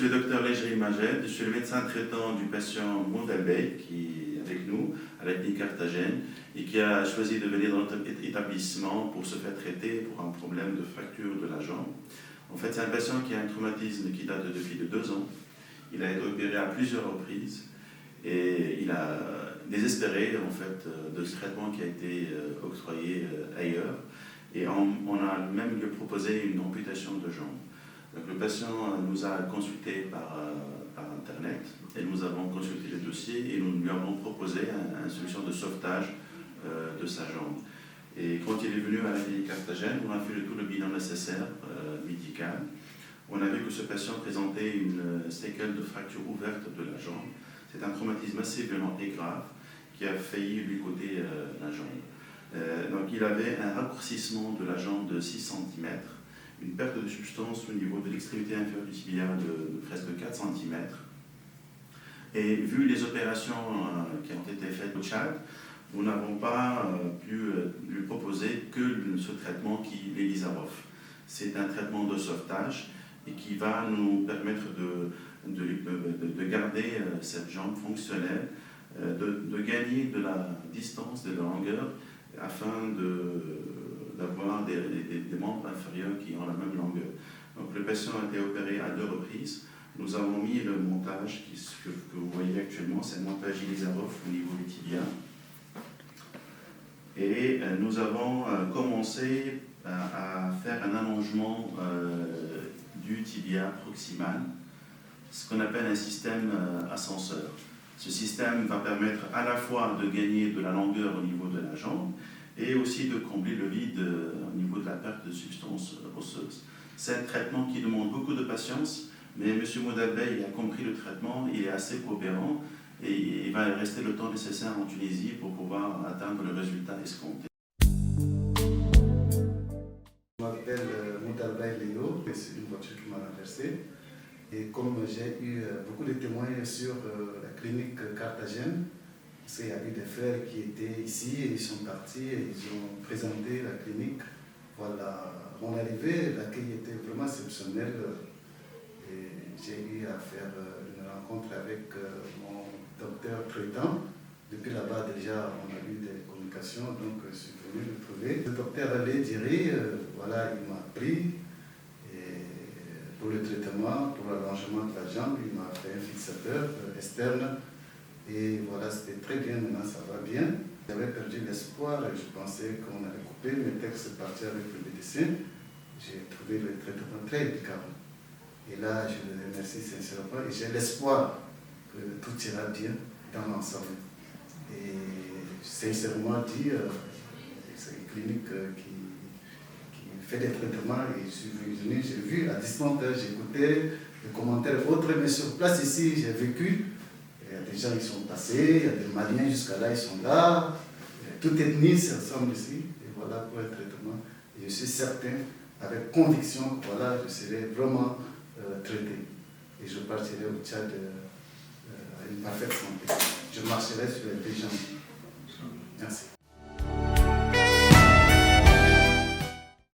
suis le docteur Légeri Majed, je suis le médecin traitant du patient Moudal Bey qui est avec nous à la clinique Carthagène et qui a choisi de venir dans notre établissement pour se faire traiter pour un problème de fracture de la jambe. En fait, c'est un patient qui a un traumatisme qui date depuis de 2 ans. Il a été opéré à plusieurs reprises et il a désespéré en fait de ce traitement qui a été octroyé ailleurs. Et on a même lui proposé une amputation de jambe. Donc le patient nous a consulté par Internet et nous avons consulté le dossier et nous lui avons proposé une solution de sauvetage de sa jambe. Et quand il est venu à la clinique Carthagène, on a fait tout le bilan nécessaire médical. On a vu que ce patient présentait une séquelle de fracture ouverte de la jambe. C'est un traumatisme assez violent et grave qui a failli lui coûter la jambe. Donc il avait un raccourcissement de la jambe de 6 cm, une perte de substance au niveau de l'extrémité inférieure du tibia de presque 4 cm. Et vu les opérations qui ont été faites au Tchad, nous n'avons pas pu lui proposer que ce traitement qui est l'Elisarov. C'est un traitement de sauvetage et qui va nous permettre de garder cette jambe fonctionnelle, de gagner de la distance, de la longueur, afin d'avoir des membres inférieurs qui ont la même longueur. Donc le patient a été opéré à 2 reprises. Nous avons mis le montage que vous voyez actuellement, c'est le montage Elisarov au niveau du tibia. Et nous avons commencé à faire un allongement du tibia proximal, ce qu'on appelle un système ascenseur. Ce système va permettre à la fois de gagner de la longueur au niveau de la jambe et aussi de combler le vide au niveau de la perte de substance osseuse. C'est un traitement qui demande beaucoup de patience, mais M. Moudal Bey a compris le traitement, il est assez coopérant et il va rester le temps nécessaire en Tunisie pour pouvoir atteindre le résultat escompté. Je m'appelle Moudal Bey Léo, c'est une voiture qui m'a renversé. Et comme j'ai eu beaucoup de témoins sur la clinique Carthagène, parce qu'il y a eu des frères qui étaient ici et ils sont partis et ils ont présenté la clinique. Voilà, mon arrivée, l'accueil était vraiment exceptionnel. Et j'ai eu à faire une rencontre avec mon docteur traitant. Depuis là-bas, déjà, on a eu des communications, donc je suis venu le trouver. Le docteur Alain Diri, voilà, il m'a pris. Pour le traitement, pour l'allongement de la jambe, il m'a fait un fixateur externe. Et voilà, c'était très bien, maintenant ça va bien. J'avais perdu l'espoir, je pensais qu'on allait couper mes textes, partir avec le médecin. J'ai trouvé le traitement très efficace. Et là, je le remercie sincèrement et j'ai l'espoir que tout ira bien dans l'ensemble. Et sincèrement dit, c'est une clinique qui fait des traitements et je suis venu, j'ai vu à distance, j'ai écouté les commentaires autres, mais sur place ici, j'ai vécu. Il y a des gens qui sont passés, il y a des Maliens jusqu'à là, ils sont là. Toute ethnie s'ensemble ici, et voilà pour un traitement. Et je suis certain, avec conviction, que voilà, je serai vraiment traité. Et je partirai au Tchad à une parfaite santé. Je marcherai sur les 2 jambes. Merci.